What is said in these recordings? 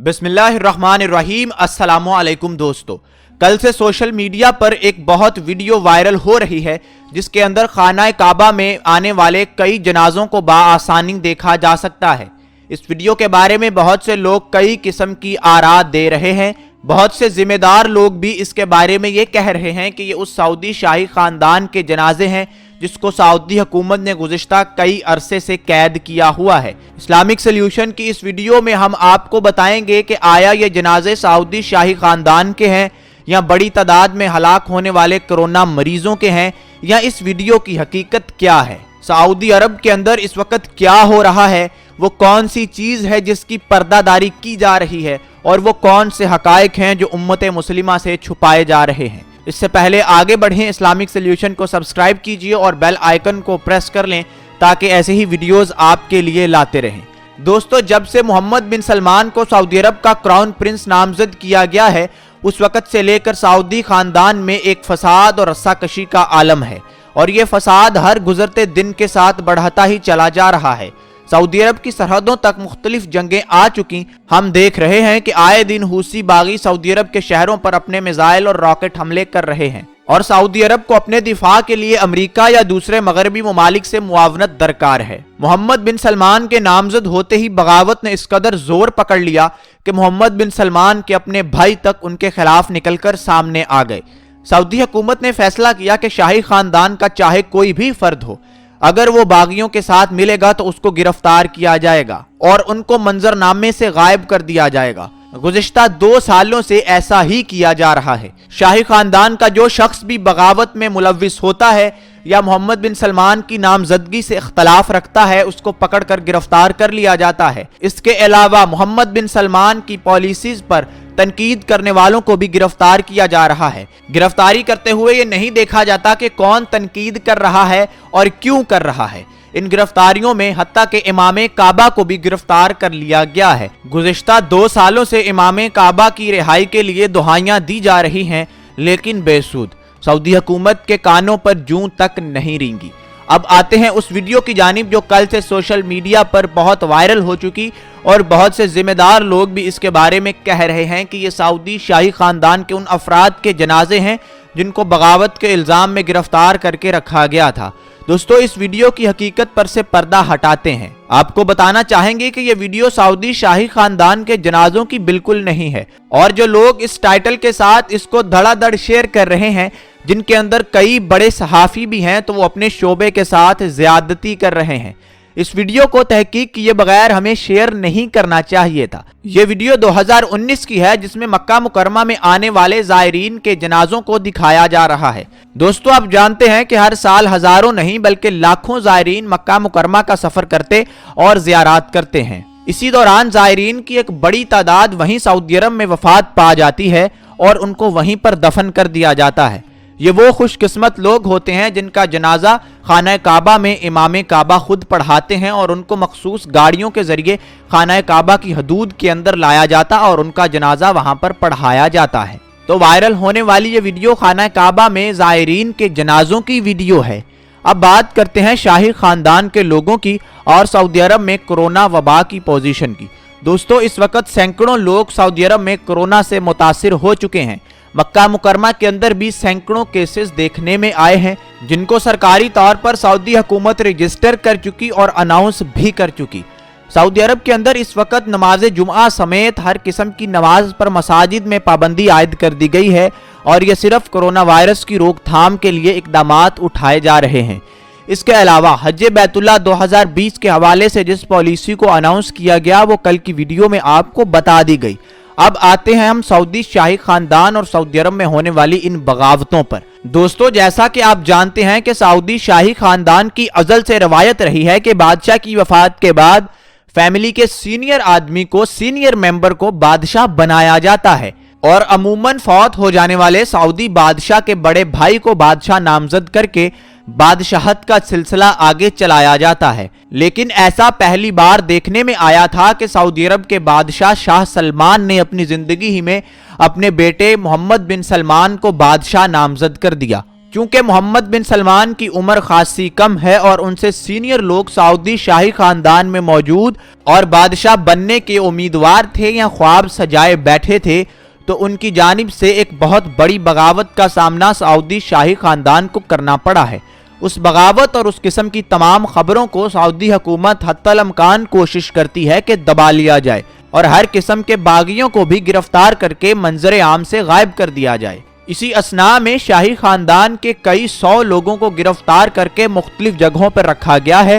बिस्मिल्लाहिर्रहमानिर्रहीम। अस्सलामुअलैकुम दोस्तों, कल से सोशल मीडिया पर एक बहुत वीडियो वायरल हो रही है जिसके अंदर खाना काबा में आने वाले कई जनाजों को बाआसानी देखा जा सकता है। इस वीडियो के बारे में बहुत से लोग कई किस्म की आरा दे रहे हैं। बहुत से जिम्मेदार लोग भी इसके बारे में ये कह रहे हैं कि ये उस सऊदी शाही खानदान के जनाजे हैं जिसको सऊदी हुकूमत ने गुज़िश्ता कई अरसे से कैद किया हुआ है। इस्लामिक सॉल्यूशन की इस वीडियो में हम आपको बताएंगे कि आया ये जनाजे सऊदी शाही खानदान के हैं या बड़ी तादाद में हलाक होने वाले कोरोना मरीजों के हैं, या इस वीडियो की हकीकत क्या है। सऊदी अरब के अंदर इस वक्त क्या हो रहा है, वो कौन सी चीज़ है जिसकी पर्दादारी की जा रही है, और वो कौन से हकायक हैं जो उम्मत मुस्लिमा से छुपाए जा रहे हैं। इससे पहले आगे बढ़ें, इस्लामिक सॉल्यूशन को सब्सक्राइब कीजिए और बेल आइकन को प्रेस कर लें ताकि ऐसे ही वीडियोस आपके लिए लाते रहें। दोस्तों, जब से मोहम्मद बिन सलमान को सऊदी अरब का क्राउन प्रिंस नामजद किया गया है, उस वक्त से लेकर सऊदी खानदान में एक फसाद और रस्साकशी का आलम है, और ये फसाद हर गुजरते दिन के साथ बढ़ता ही चला जा रहा है। सऊदी अरब की सरहदों तक मुख्तलिफ जंगें आ चुकी। हम देख रहे हैं कि आए दिन हूसी बागी सऊदी अरब के शहरों पर अपने मिसाइल और रॉकेट हमले कर रहे हैं, और सऊदी अरब को अपने दिफा के लिए अमेरिका या दूसरे मगरबी ममालिक से मुआवनत दरकार है। मोहम्मद बिन सलमान के नामजद होते ही बगावत ने इस कदर जोर पकड़ लिया कि मोहम्मद बिन सलमान के अपने भाई तक उनके खिलाफ निकलकर सामने आ गए। सऊदी हुकूमत ने फैसला किया कि शाही खानदान का चाहे कोई भी फर्द हो, अगर वो बागियों के साथ मिलेगा तो उसको गिरफ्तार किया जाएगा और उनको मंजरनामे से गायब कर दिया जाएगा। गुज़िश्ता 2 सालों से ऐसा ही किया जा रहा है। शाही खानदान का जो शख्स भी बगावत में मुलव्विस होता है या मोहम्मद बिन सलमान की नामजदगी से इख्तलाफ रखता है, उसको पकड़कर गिरफ्तार कर लिया जाता है। इसके अलावा मोहम्मद बिन सलमान की पॉलिसीज पर तनकीद करने वालों को भी गिरफ्तार किया जा रहा है। गिरफ्तारी करते हुए ये नहीं देखा जाता कि कौन तनकीद कर रहा है और क्यों कर रहा है। इन गिरफ्तारियों में हत्ता के इमाम काबा को भी गिरफ्तार कर लिया गया है। गुज़िश्ता 2 सालों से इमाम काबा की रिहाई के लिए दुहाइयां दी जा रही हैं, लेकिन बेसूद। सऊदी हुकूमत के कानों पर जूं तक नहीं रेंगी। अब आते हैं उस वीडियो की जानिब जो कल से सोशल मीडिया पर बहुत वायरल हो चुकी, और बहुत से जिम्मेदार लोग भी इसके बारे में कह रहे हैं कि ये सऊदी शाही खानदान के उन अफराद के जनाजे हैं जिनको बगावत के इल्ज़ाम में गिरफ्तार करके रखा गया था। दोस्तों, इस वीडियो की हकीकत पर से पर्दा हटाते हैं। आपको बताना चाहेंगे कि यह वीडियो सऊदी शाही खानदान के जनाजों की बिल्कुल नहीं है, और जो लोग इस टाइटल के साथ इसको धड़ाधड़ शेयर कर रहे हैं, जिनके अंदर कई बड़े सहाफ़ी भी हैं, तो वो अपने शोबे के साथ ज़्यादती कर रहे हैं। इस वीडियो को तहकीक किए बगैर हमें शेयर नहीं करना चाहिए था। यह वीडियो 2019 की है जिसमें मक्का मुकरमा में आने वाले ज़ायरीन के जनाजों को दिखाया जा रहा है। दोस्तों, आप जानते हैं कि हर साल हजारों नहीं बल्कि लाखों ज़ायरीन मक्का मुकरमा का सफर करते और ज़ियारत करते हैं। इसी दौरान ज़ायरीन की एक बड़ी तादाद वहीं सऊदी अरब में वफात पा जाती है और उनको वहीं पर दफन कर दिया जाता है। ये वो खुशकिस्मत लोग होते हैं जिनका जनाजा खाना काबा में इमाम काबा खुद पढ़ाते हैं, और उनको मखसूस गाड़ियों के जरिए खाना काबा की हदूद के अंदर लाया जाता और उनका जनाजा वहां पर पढ़ाया जाता है। तो वायरल होने वाली ये वीडियो खाना काबा में ज़ायरीन के जनाजों की वीडियो है। अब बात करते हैं शाही खानदान के लोगों की और सऊदी अरब में कोरोना वबा की पोजीशन की। दोस्तों, इस वक्त सैकड़ों लोग सऊदी अरब में कोरोना से मुतासिर हो चुके हैं। मक्का मुकरमा के अंदर भी सैकड़ों केसेस देखने में आए हैं, जिनको सरकारी तौर पर सऊदी हुकूमत रजिस्टर कर चुकी और अनाउंस भी कर चुकी। सऊदी अरब के अंदर इस वक्त नमाज जुमा समेत हर किस्म की नमाज पर मसाजिद में पाबंदी आयद कर दी गई है, और यह सिर्फ कोरोना वायरस की रोकथाम के लिए इकदामात उठाए जा रहे हैं। इसके अलावा हज बैतुल्लाह 2020 के हवाले से जिस पॉलिसी को अनाउंस किया गया वो कल की वीडियो में आपको बता दी गई। अब आते हैं हम सऊदी शाही खानदान और सऊदी अरब में होने वाली इन बगावतों पर। दोस्तों, जैसा कि आप जानते हैं कि सऊदी शाही खानदान की अज़ल से रवायत रही है कि बादशाह की वफात के बाद फैमिली के सीनियर आदमी को, सीनियर मेंबर को बादशाह बनाया जाता है, और अमूमन फौत हो जाने वाले सऊदी बादशाह के बड़े भाई को बादशाह नामजद करके बादशाहत का सिलसिला आगे चलाया जाता है। लेकिन ऐसा पहली बार देखने में आया था कि सऊदी अरब के बादशाह शाह सलमान ने अपनी जिंदगी ही में अपने बेटे मोहम्मद बिन सलमान को बादशाह नामजद कर दिया, چونکہ محمد بن سلمان کی عمر خاصی کم ہے اور ان سے سینئر لوگ سعودی شاہی خاندان میں موجود اور بادشاہ بننے کے امیدوار تھے یا خواب سجائے بیٹھے تھے، تو ان کی جانب سے ایک بہت بڑی بغاوت کا سامنا سعودی شاہی خاندان کو کرنا پڑا ہے۔ اس بغاوت اور اس قسم کی تمام خبروں کو سعودی حکومت حتی الامکان کوشش کرتی ہے کہ دبا لیا جائے اور ہر قسم کے باغیوں کو بھی گرفتار کر کے منظر عام سے غائب کر دیا جائے۔ اسی اثناء میں شاہی خاندان کے کئی 100 لوگوں کو گرفتار کر کے مختلف جگہوں پر رکھا گیا ہے،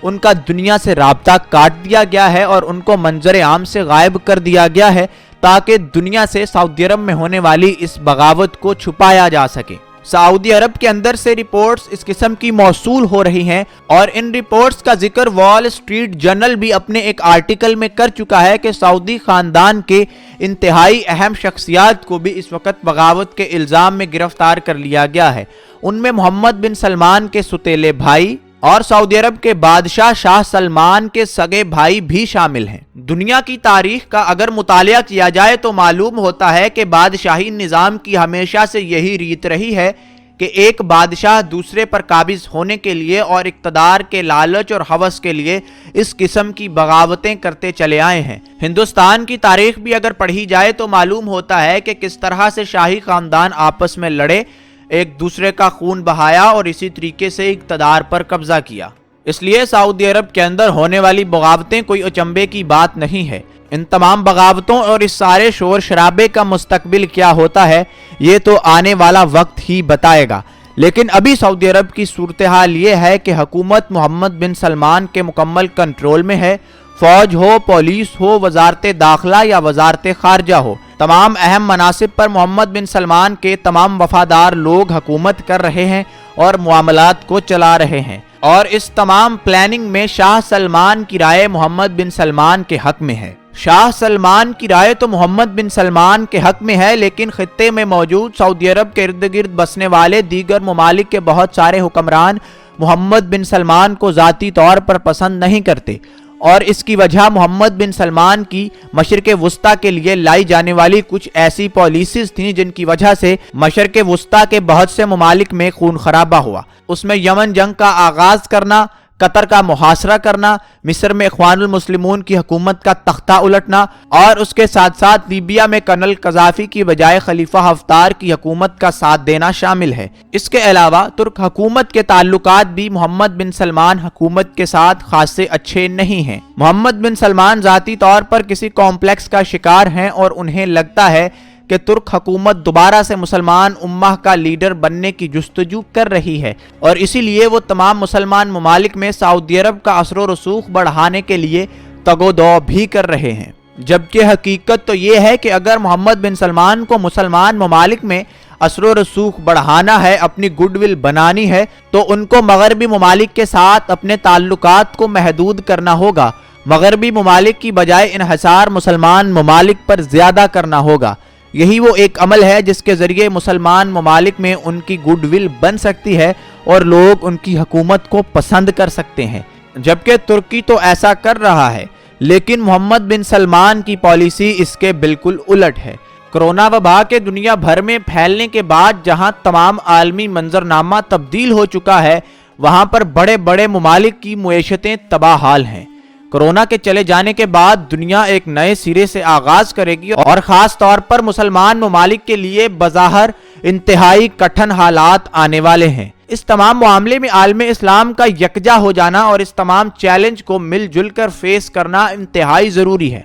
ان کا دنیا سے رابطہ کاٹ دیا گیا ہے اور ان کو منظر عام سے غائب کر دیا گیا ہے تاکہ دنیا سے سعودی عرب میں ہونے والی اس بغاوت کو چھپایا جا سکے۔ سعودی عرب کے اندر سے رپورٹس اس قسم کی موصول ہو رہی ہیں اور ان رپورٹس کا ذکر وال اسٹریٹ جرنل بھی اپنے ایک آرٹیکل میں کر چکا ہے کہ سعودی خاندان کے انتہائی اہم شخصیات کو بھی اس وقت بغاوت کے الزام میں گرفتار کر لیا گیا ہے۔ ان میں محمد بن سلمان کے ستیلے بھائی اور سعودی عرب کے بادشاہ شاہ سلمان کے سگے بھائی بھی شامل ہیں۔ دنیا کی تاریخ کا اگر مطالعہ کیا جائے تو معلوم ہوتا ہے کہ بادشاہی نظام کی ہمیشہ سے یہی ریت رہی ہے کہ ایک بادشاہ دوسرے پر قابض ہونے کے لیے اور اقتدار کے لالچ اور ہوس کے لیے اس قسم کی بغاوتیں کرتے چلے آئے ہیں۔ ہندوستان کی تاریخ بھی اگر پڑھی جائے تو معلوم ہوتا ہے کہ کس طرح سے شاہی خاندان آپس میں لڑے، ایک دوسرے کا خون بہایا اور اسی طریقے سے اقتدار پر قبضہ کیا۔ اس لیے سعودی عرب کے اندر ہونے والی بغاوتیں کوئی اچنبے کی بات نہیں ہے۔ ان تمام بغاوتوں اور اس سارے شور شرابے کا مستقبل کیا ہوتا ہے یہ تو آنے والا وقت ہی بتائے گا، لیکن ابھی سعودی عرب کی صورتحال یہ ہے کہ حکومت محمد بن سلمان کے مکمل کنٹرول میں ہے، فوج ہو، پولیس ہو، وزارت داخلہ یا وزارت خارجہ ہو، تمام اہم مناصب پر محمد بن سلمان کے تمام وفادار لوگ حکومت کر رہے ہیں اور معاملات کو چلا رہے ہیں، اور اس تمام پلاننگ میں شاہ سلمان کی رائے محمد بن سلمان کے حق میں ہے۔ شاہ سلمان کی رائے تو محمد بن سلمان کے حق میں ہے، لیکن خطے میں موجود سعودی عرب کے ارد گرد بسنے والے دیگر ممالک کے بہت سارے حکمران محمد بن سلمان کو ذاتی طور پر پسند نہیں کرتے، اور اس کی وجہ محمد بن سلمان کی مشرق وسطیٰ کے لیے لائی جانے والی کچھ ایسی پالیسیز تھیں جن کی وجہ سے مشرق وسطیٰ کے بہت سے ممالک میں خون خرابہ ہوا۔ اس میں یمن جنگ کا آغاز کرنا، قطر کا محاصرہ کرنا، مصر میں اخوان المسلمون کی حکومت کا تختہ الٹنا، اور اس کے ساتھ ساتھ لیبیا میں کرنل قذافی کی بجائے خلیفہ حفتار کی حکومت کا ساتھ دینا شامل ہے۔ اس کے علاوہ ترک حکومت کے تعلقات بھی محمد بن سلمان حکومت کے ساتھ خاصے اچھے نہیں ہیں۔ محمد بن سلمان ذاتی طور پر کسی کمپلیکس کا شکار ہیں اور انہیں لگتا ہے کہ ترک حکومت دوبارہ سے مسلمان امہ کا لیڈر بننے کی جستجو کر رہی ہے، اور اسی لیے وہ تمام مسلمان ممالک میں سعودی عرب کا اثر و رسوخ بڑھانے کے لیے تگ و دو بھی کر رہے ہیں۔ جبکہ حقیقت تو یہ ہے کہ اگر محمد بن سلمان کو مسلمان ممالک میں اثر و رسوخ بڑھانا ہے، اپنی گڈ ول بنانی ہے، تو ان کو مغربی ممالک کے ساتھ اپنے تعلقات کو محدود کرنا ہوگا۔ مغربی ممالک کی بجائے انحصار مسلمان ممالک پر زیادہ کرنا ہوگا۔ یہی وہ ایک عمل ہے جس کے ذریعے مسلمان ممالک میں ان کی گڈ ول بن سکتی ہے اور لوگ ان کی حکومت کو پسند کر سکتے ہیں، جبکہ ترکی تو ایسا کر رہا ہے، لیکن محمد بن سلمان کی پالیسی اس کے بالکل الٹ ہے۔ کرونا وبا کے دنیا بھر میں پھیلنے کے بعد جہاں تمام عالمی منظرنامہ تبدیل ہو چکا ہے، وہاں پر بڑے بڑے ممالک کی معیشتیں تباہ حال ہیں۔ کرونا کے چلے جانے کے بعد دنیا ایک نئے سرے سے آغاز کرے گی، اور خاص طور پر مسلمان ممالک کے لیے بظاہر انتہائی کٹھن حالات آنے والے ہیں۔ اس تمام معاملے میں عالم اسلام کا یکجا ہو جانا اور اس تمام چیلنج کو مل جل کر فیس کرنا انتہائی ضروری ہے۔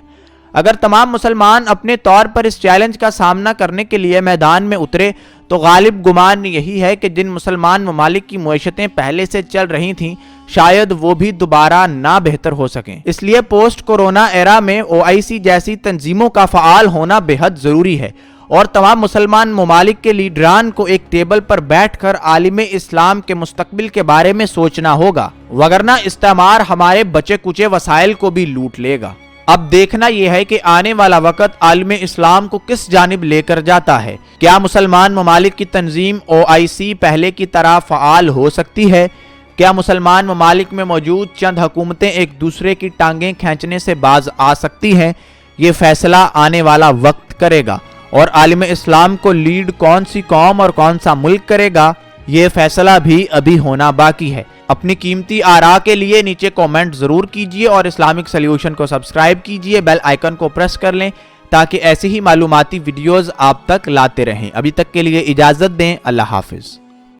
اگر تمام مسلمان اپنے طور پر اس چیلنج کا سامنا کرنے کے لیے میدان میں اترے تو غالب گمان یہی ہے کہ جن مسلمان ممالک کی معیشتیں پہلے سے چل رہی تھیں شاید وہ بھی دوبارہ نہ بہتر ہو سکیں۔ اس لیے پوسٹ کورونا ایرا میں OIC جیسی تنظیموں کا فعال ہونا بے حد ضروری ہے، اور تمام مسلمان ممالک کے لیڈران کو ایک ٹیبل پر بیٹھ کر عالم اسلام کے مستقبل کے بارے میں سوچنا ہوگا، وگرنہ استعمار ہمارے بچے کچے وسائل کو بھی لوٹ لے گا۔ اب دیکھنا یہ ہے کہ آنے والا وقت عالم اسلام کو کس جانب لے کر جاتا ہے۔ کیا مسلمان ممالک کی تنظیم OIC پہلے کی طرح فعال ہو سکتی ہے؟ کیا مسلمان ممالک میں موجود چند حکومتیں ایک دوسرے کی ٹانگیں کھینچنے سے باز آ سکتی ہیں؟ یہ فیصلہ آنے والا وقت کرے گا، اور عالم اسلام کو لیڈ کون سی قوم اور کون سا ملک کرے گا یہ فیصلہ بھی ابھی ہونا باقی ہے۔ اپنی قیمتی آراء کے لیے نیچے کومنٹ ضرور کیجئے اور اسلامک سلیوشن کو سبسکرائب کیجئے، بیل آئیکن کو پریس کر لیں تاکہ ایسی ہی معلوماتی ویڈیوز آپ تک لاتے رہیں۔ ابھی تک کے لیے اجازت دیں، اللہ حافظ۔